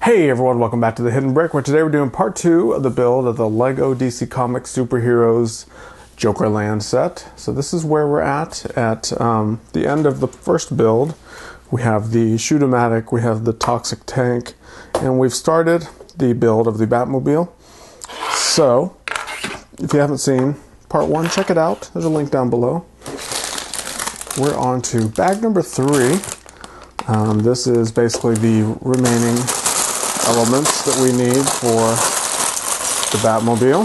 Hey everyone, welcome back to The Hidden Brick, where today we're doing part 2 of the build of the LEGO DC Comics Superheroes Jokerland set. So this is where we're at the end of the first build. We have the Shoot-O-Matic, we have the Toxic Tank, and we've started the build of the Batmobile. So, if you haven't seen part 1, check it out. There's a link down below. We're on to bag number 3. This is basically the remaining elements that we need for the Batmobile.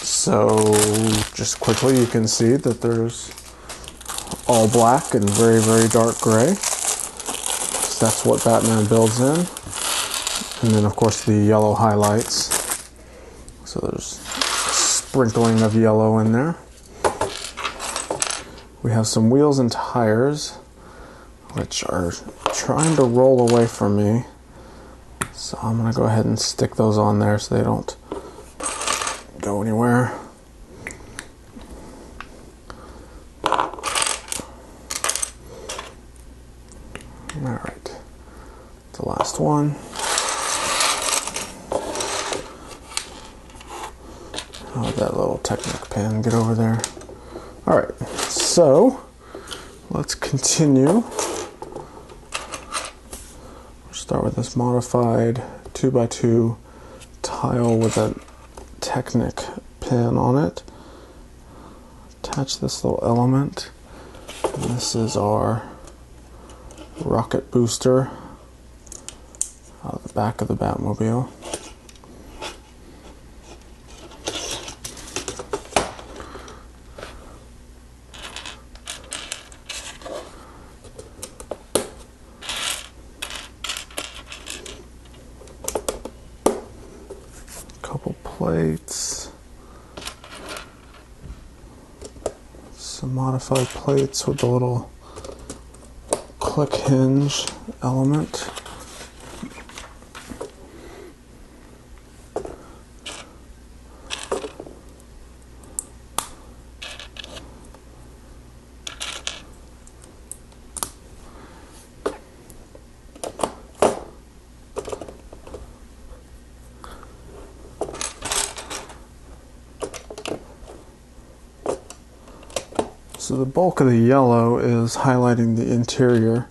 So just quickly, you can see that there's all black and very, very dark gray. So that's what Batman builds in. And then of course the yellow highlights. So there's a sprinkling of yellow in there. We have some wheels and tires, which are trying to roll away from me. So I'm going to go ahead and stick those on there so they don't go anywhere. Alright, the last one. Oh, that little Technic pen, get over there. Alright, so let's continue. Start with this modified 2x2 tile with a Technic pin on it. Attach this little element. And this is our rocket booster out of the back of the Batmobile. Couple plates, some modified plates with the little click hinge element. So the bulk of the yellow is highlighting the interior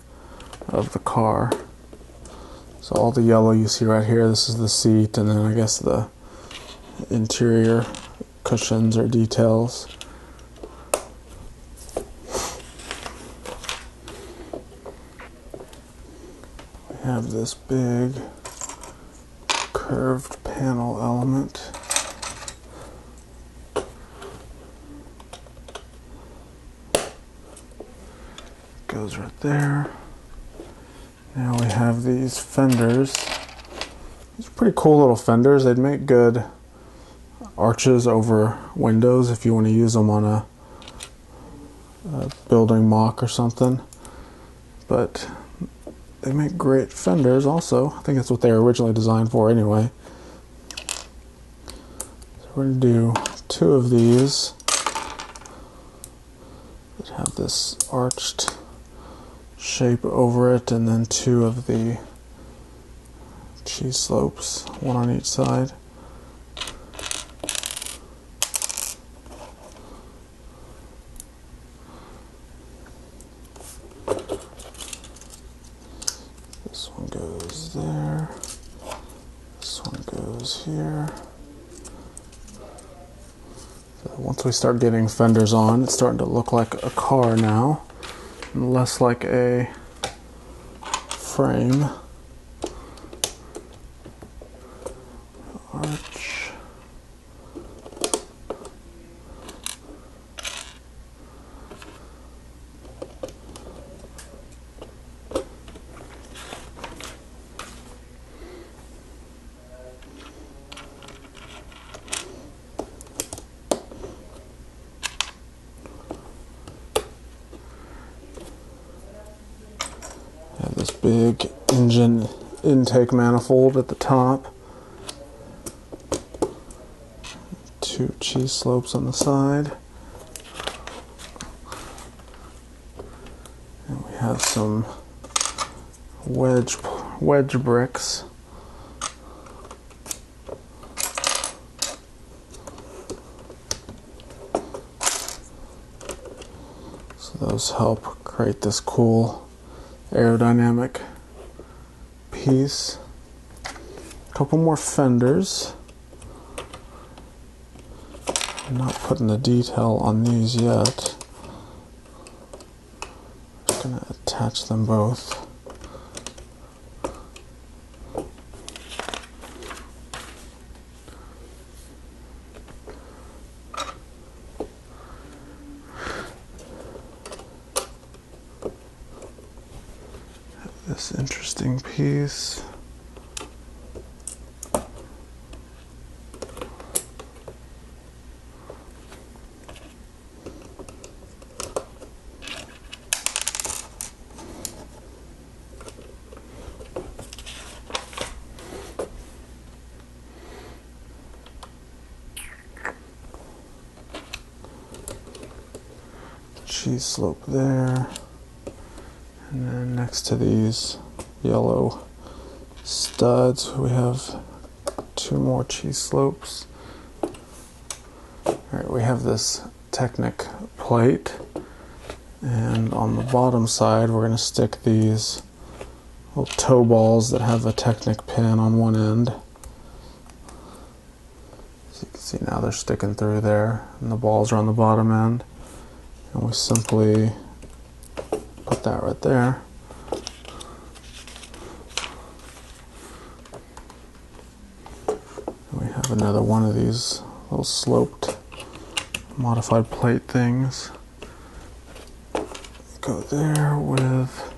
of the car. So all the yellow you see right here, this is the seat, and then I guess the interior cushions or details. We have this big curved panel element. Goes right there. Now we have these fenders. These are pretty cool little fenders. They'd make good arches over windows if you want to use them on a building mock or something. But they make great fenders also. I think that's what they were originally designed for anyway. So we're going to do 2 of these that have this arched shape over it, and then 2 of the cheese slopes, 1 on each side. This one goes there, this one goes here. So once we start getting fenders on, it's starting to look like a car now, and less like a frame. Arch. Have this big engine intake manifold at the top. 2 cheese slopes on the side. And we have some wedge wedge bricks. So those help create this cool aerodynamic piece. A couple more fenders. I'm not putting the detail on these yet. I'm going to attach them both. This interesting piece. Cheese slope there. And then next to these yellow studs, we have two more cheese slopes. Alright, we have this Technic plate, and on the bottom side we're going to stick these little toe balls that have a Technic pin on one end. As you can see now, they're sticking through there, and the balls are on the bottom end. And we simply put that right there. And we have another one of these little sloped modified plate things. Go there with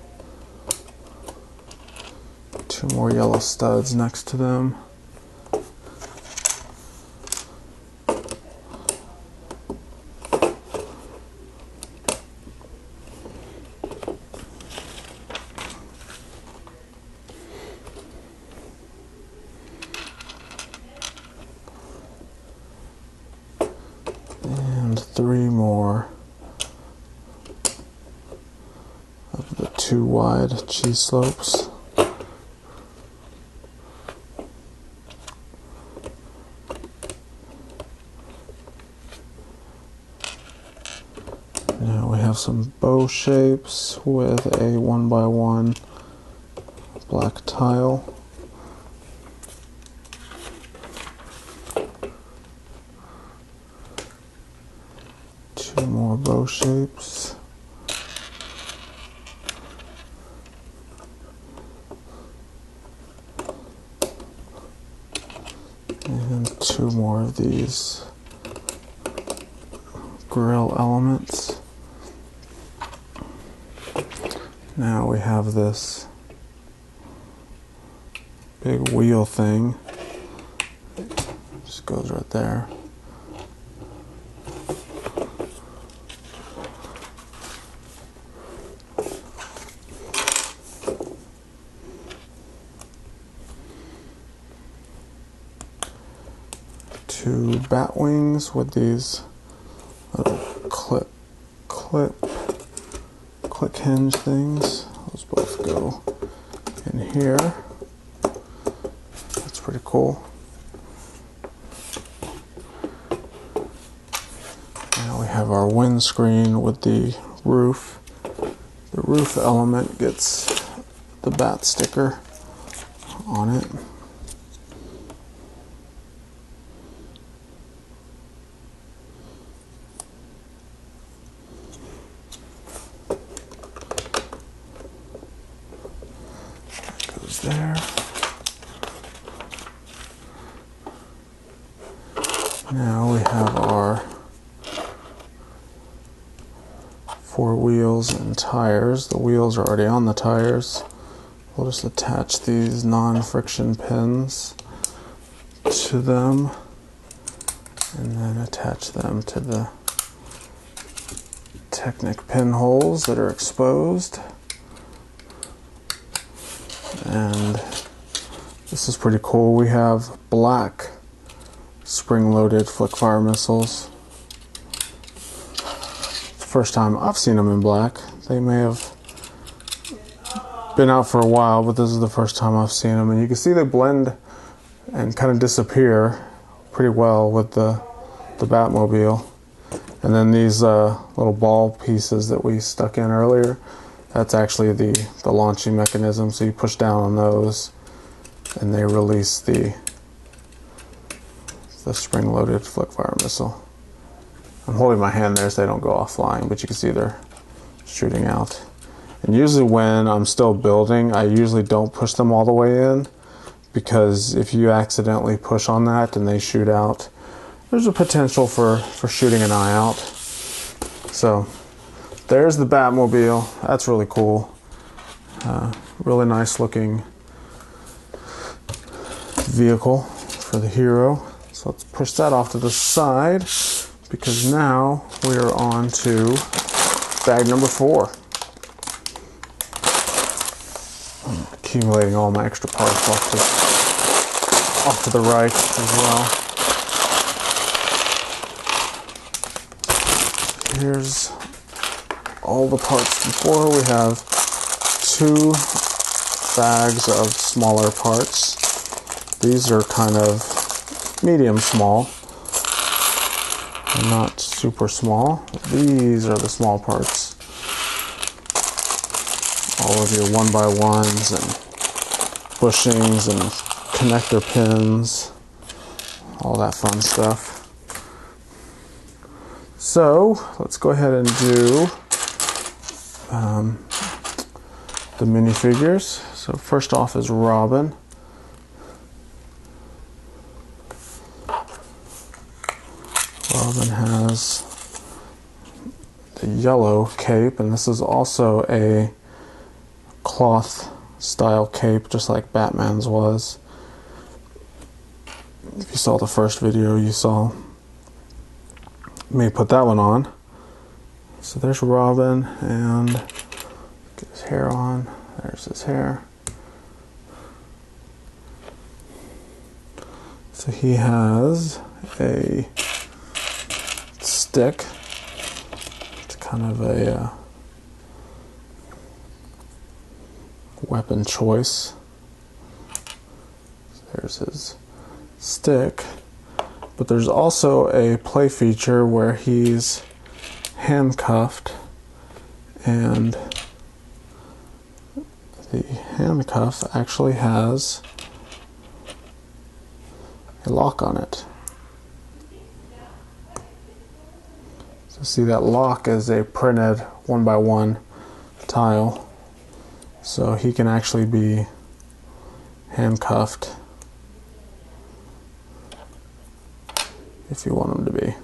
two more yellow studs next to them. Three more of the two wide cheese slopes. Now we have some bow shapes with a 1x1 black tile. Two more bow shapes. And two more of these grill elements. Now we have this big wheel thing. Just goes right there. Two bat wings with these little click hinge things. Those both go in here. That's pretty cool. Now we have our windscreen with the roof. The roof element gets the bat sticker on it. There. Now we have our four wheels and tires. The wheels are already on the tires. We'll just attach these non-friction pins to them and then attach them to the Technic pinholes that are exposed. And this is pretty cool. We have black spring-loaded flick-fire missiles. It's the first time I've seen them in black. They may have been out for a while, but this is the first time I've seen them. And you can see they blend and kind of disappear pretty well with the Batmobile. And then these little ball pieces that we stuck in earlier, that's actually the launching mechanism. So you push down on those and they release the spring-loaded flick-fire missile. I'm holding my hand there so they don't go off flying, but you can see they're shooting out. And usually when I'm still building, I usually don't push them all the way in, because if you accidentally push on that and they shoot out, there's a potential for shooting an eye out. So there's the Batmobile. That's really cool. Really nice looking vehicle for the hero. So let's push that off to the side, because now we are on to bag number 4. I'm accumulating all my extra parts off to the right as well. Here's all the parts before. We have 2 bags of smaller parts. These are kind of medium small. They're not super small. These are the small parts. All of your 1x1s and bushings and connector pins, all that fun stuff. So let's go ahead and do the minifigures. So first off is Robin. Robin has the yellow cape, and this is also a cloth style cape, just like Batman's was. If you saw the first video, you saw me put that one on. So there's Robin, and get his hair on. There's his hair. So he has a stick. It's kind of a weapon choice. There's his stick, but there's also a play feature where he's handcuffed, and the handcuff actually has a lock on it. So see, that lock is a printed 1x1 tile, so he can actually be handcuffed if you want him to be,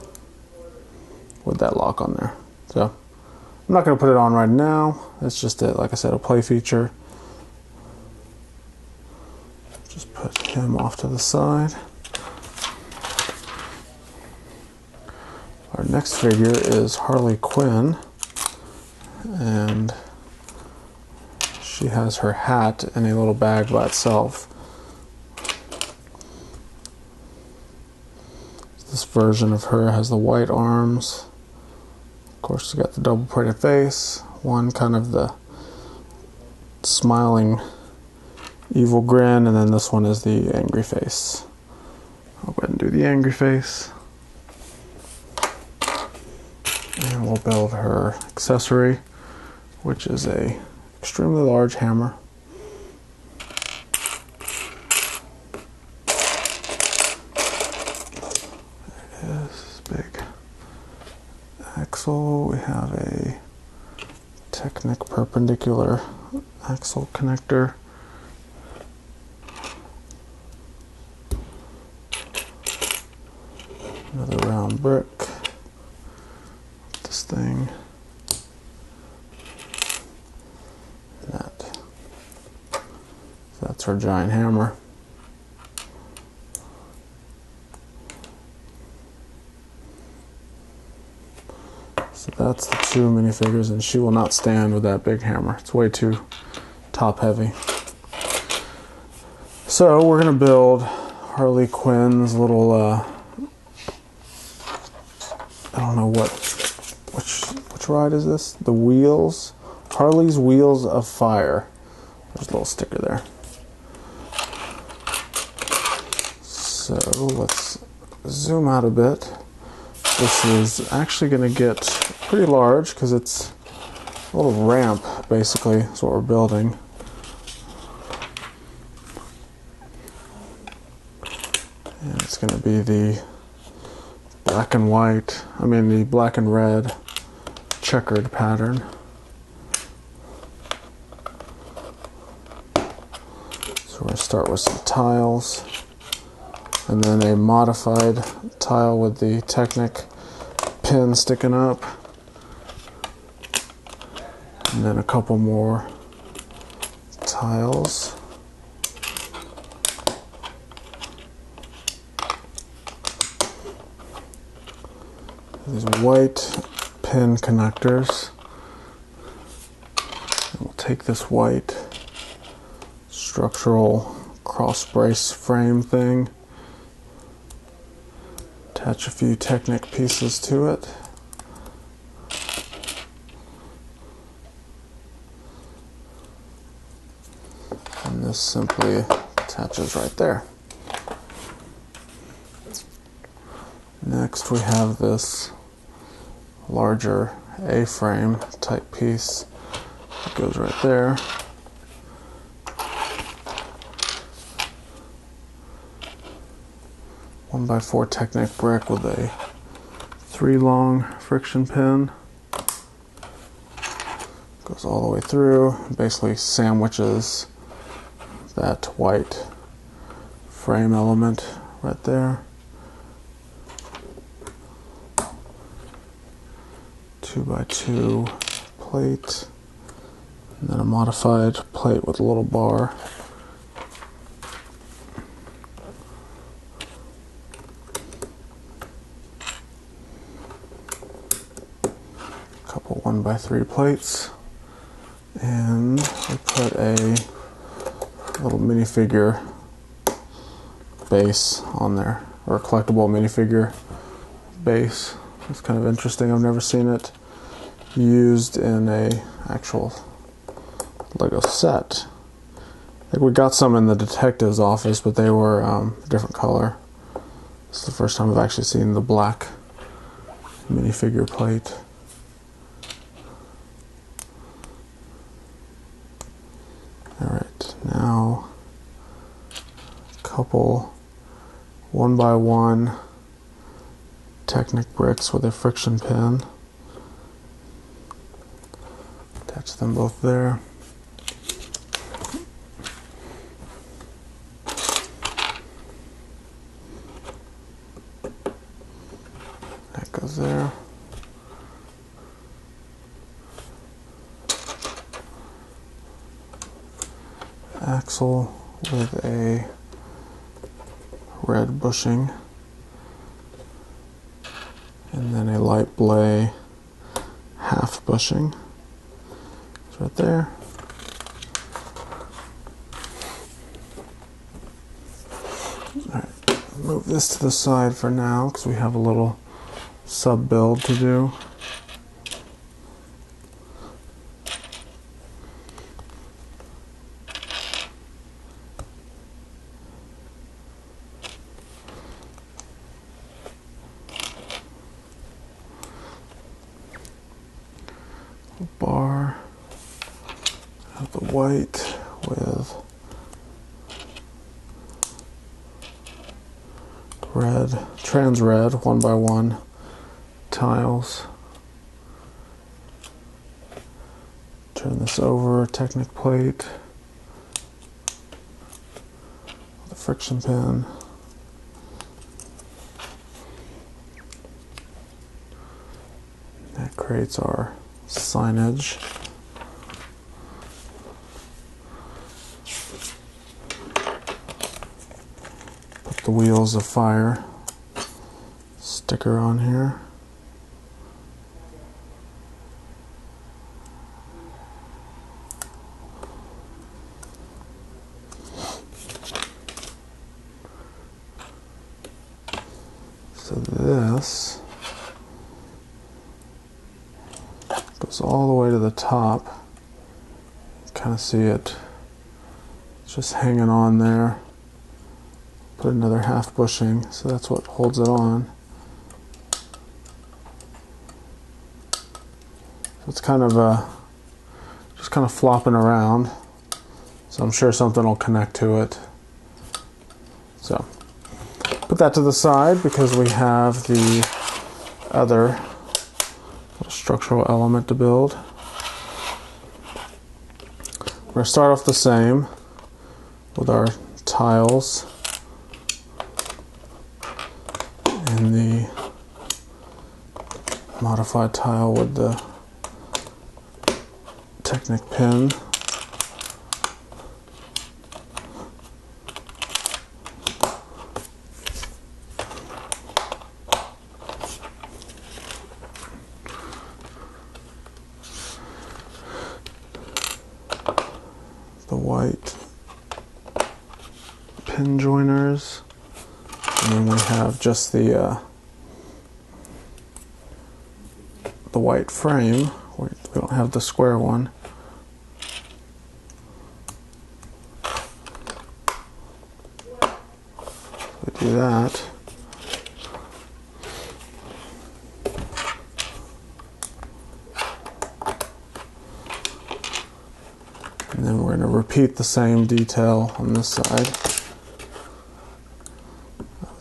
with that lock on there. So I'm not going to put it on right now. It's just like I said, a play feature. Just put him off to the side. Our next figure is Harley Quinn, and she has her hat in a little bag by itself. This version of her has the white arms. Of course, she's got the double printed face. One kind of the smiling evil grin, and then this one is the angry face. I'll go ahead and do the angry face. And we'll build her accessory, which is a extremely large hammer. There it is, big axle. We have a Technic perpendicular axle connector. Another round brick. This thing. That's her giant hammer. So that's the 2 minifigures, and she will not stand with that big hammer. It's way too top heavy. So we're gonna build Harley Quinn's little I don't know which ride is this? The Wheels, Harley's Wheels of Fire. There's a little sticker there. So let's zoom out a bit. This is actually going to get pretty large because it's a little ramp, basically, is what we're building. And it's going to be the black and white, the black and red checkered pattern. So we're going to start with some tiles, and then a modified tile with the Technic pin sticking up, and then a couple more tiles. These white pin connectors. And we'll take this white structural cross brace frame thing, attach a few Technic pieces to it. And this simply attaches right there. Next we have this larger A-frame type piece that goes right there. One by 4 Technic brick with a 3 long friction pin. Goes all the way through, basically sandwiches that white frame element right there. 2 by 2 plate, and then a modified plate with a little bar. A couple 1 by 3 plates, and we put a little minifigure base on there, or a collectible minifigure base. It's kind of interesting. I've never seen it used in a actual Lego set. I think we got some in the detective's office, but they were a different color. This is the first time I've actually seen the black minifigure plate. Alright, now a couple 1 by 1 Technic bricks with a friction pin. Attach them both there. That goes there. Axle with a red bushing, and then a light blue half bushing. It's right there. Alright, move this to the side for now because we have a little sub build to do. Bar of the white with red, trans red 1 by 1 tiles. Turn this over, Technic plate, the friction pin. That creates our signage. Put the Wheels of Fire sticker on here. So this goes all the way to the top. Kind of see it It's just hanging on there. Put another half bushing, so that's what holds it on. So it's kind of just kind of flopping around. So I'm sure something will connect to it. So put that to the side because we have the other little structural element to build. We're going to start off the same with our tiles and the modified tile with the Technic pin. The white pin joiners, and then we have just the white frame. We don't have the square one. We do that. And then we're going to repeat the same detail on this side.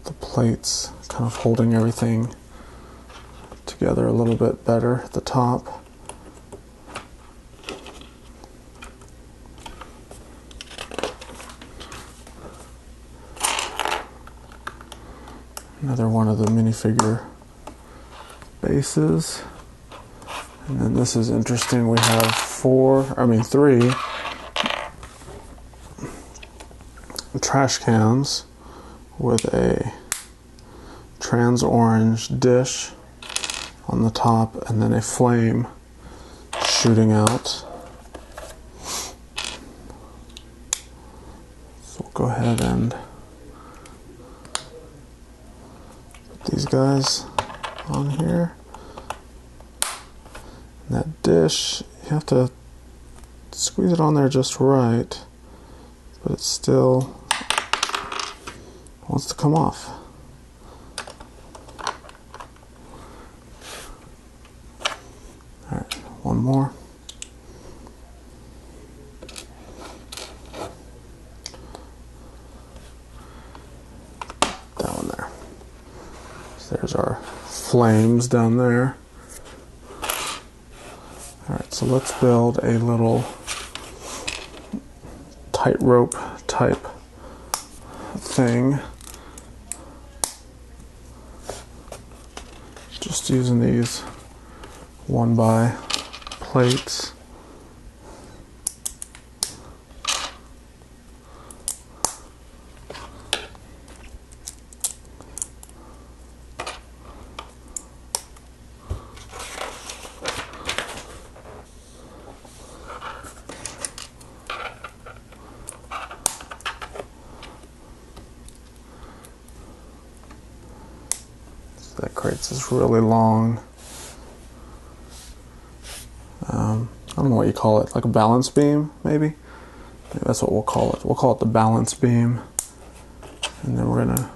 The plates kind of holding everything together a little bit better at the top. Another one of the minifigure bases. And then this is interesting. We have three trash cans with a trans orange dish on the top and then a flame shooting out. So we'll go ahead and put these guys on here. And that dish, you have to squeeze it on there just right, but it still wants to come off. Alright, one more. That one there. So there's our flames down there. Alright, so let's build a little tightrope type thing. Just using these 1x plates. That creates this really long, I don't know what you call it, like a balance beam, maybe? That's what we'll call it. We'll call it the balance beam. And then we're going to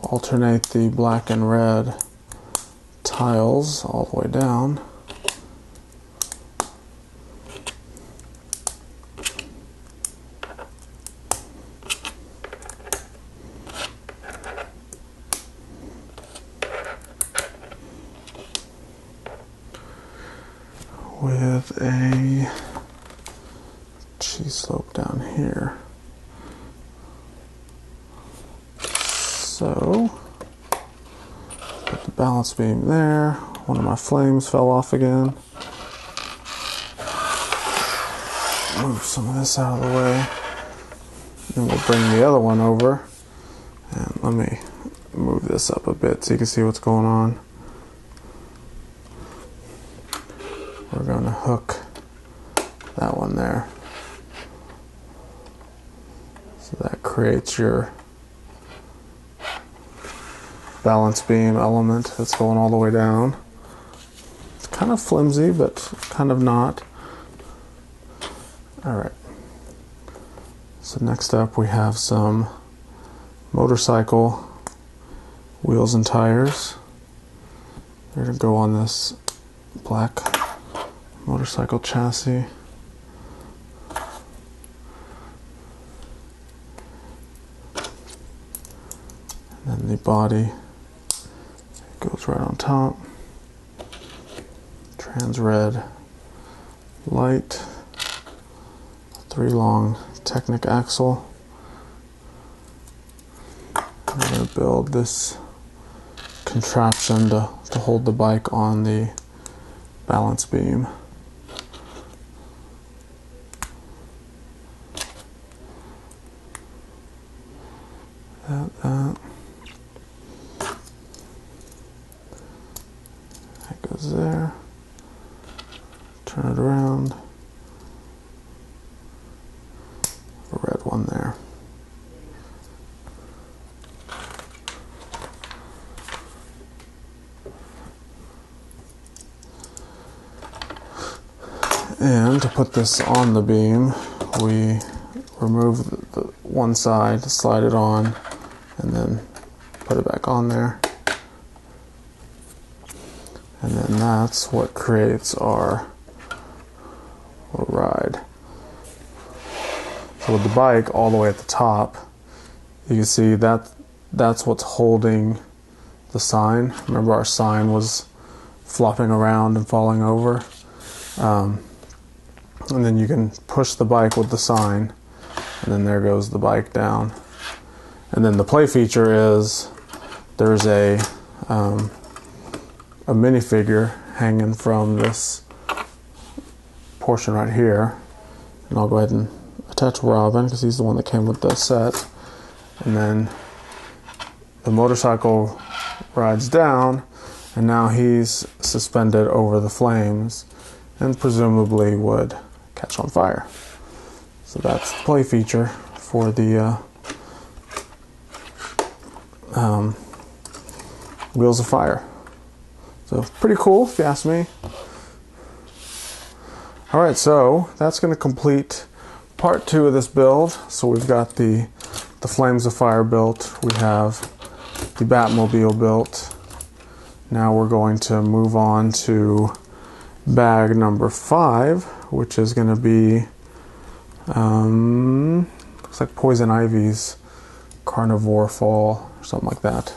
alternate the black and red tiles all the way down. With a G-slope down here. So, put the balance beam there. One of my flames fell off again. Move some of this out of the way. Then we'll bring the other one over. And let me move this up a bit so you can see what's going on. We're going to hook that one there. So that creates your balance beam element that's going all the way down. It's kind of flimsy, but kind of not. Alright. So next up we have some motorcycle wheels and tires. They're going to go on this black motorcycle chassis. And then the body goes right on top. Trans red light, 3 long Technic axle. I'm going to build this contraption to hold the bike on the balance beam. That goes there. Turn it around. A red one there. And to put this on the beam, we remove the one side, slide it on, and then put it back on there. And then that's what creates our ride. So with the bike all the way at the top, you can see that's what's holding the sign. Remember, our sign was flopping around and falling over. And then you can push the bike with the sign, and then there goes the bike down. And then the play feature is there's a minifigure hanging from this portion right here. And I'll go ahead and attach Robin because he's the one that came with the set. And then the motorcycle rides down, and now he's suspended over the flames and presumably would catch on fire. So that's the play feature for the Wheels of Fire. So pretty cool if you ask me. Alright, so that's going to complete part 2 of this build. So we've got the Flames of Fire built, we have the Batmobile built. Now we're going to move on to bag number 5, which is going to be looks like Poison Ivy's Carnivore Fall or something like that.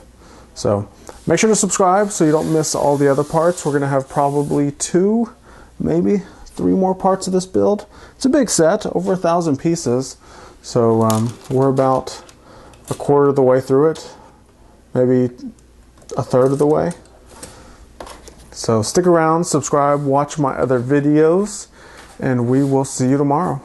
So make sure to subscribe so you don't miss all the other parts. We're going to have probably 2, maybe 3 more parts of this build. It's a big set, over 1,000 pieces. So we're about a quarter of the way through it, maybe a third of the way. So stick around, subscribe, watch my other videos, and we will see you tomorrow.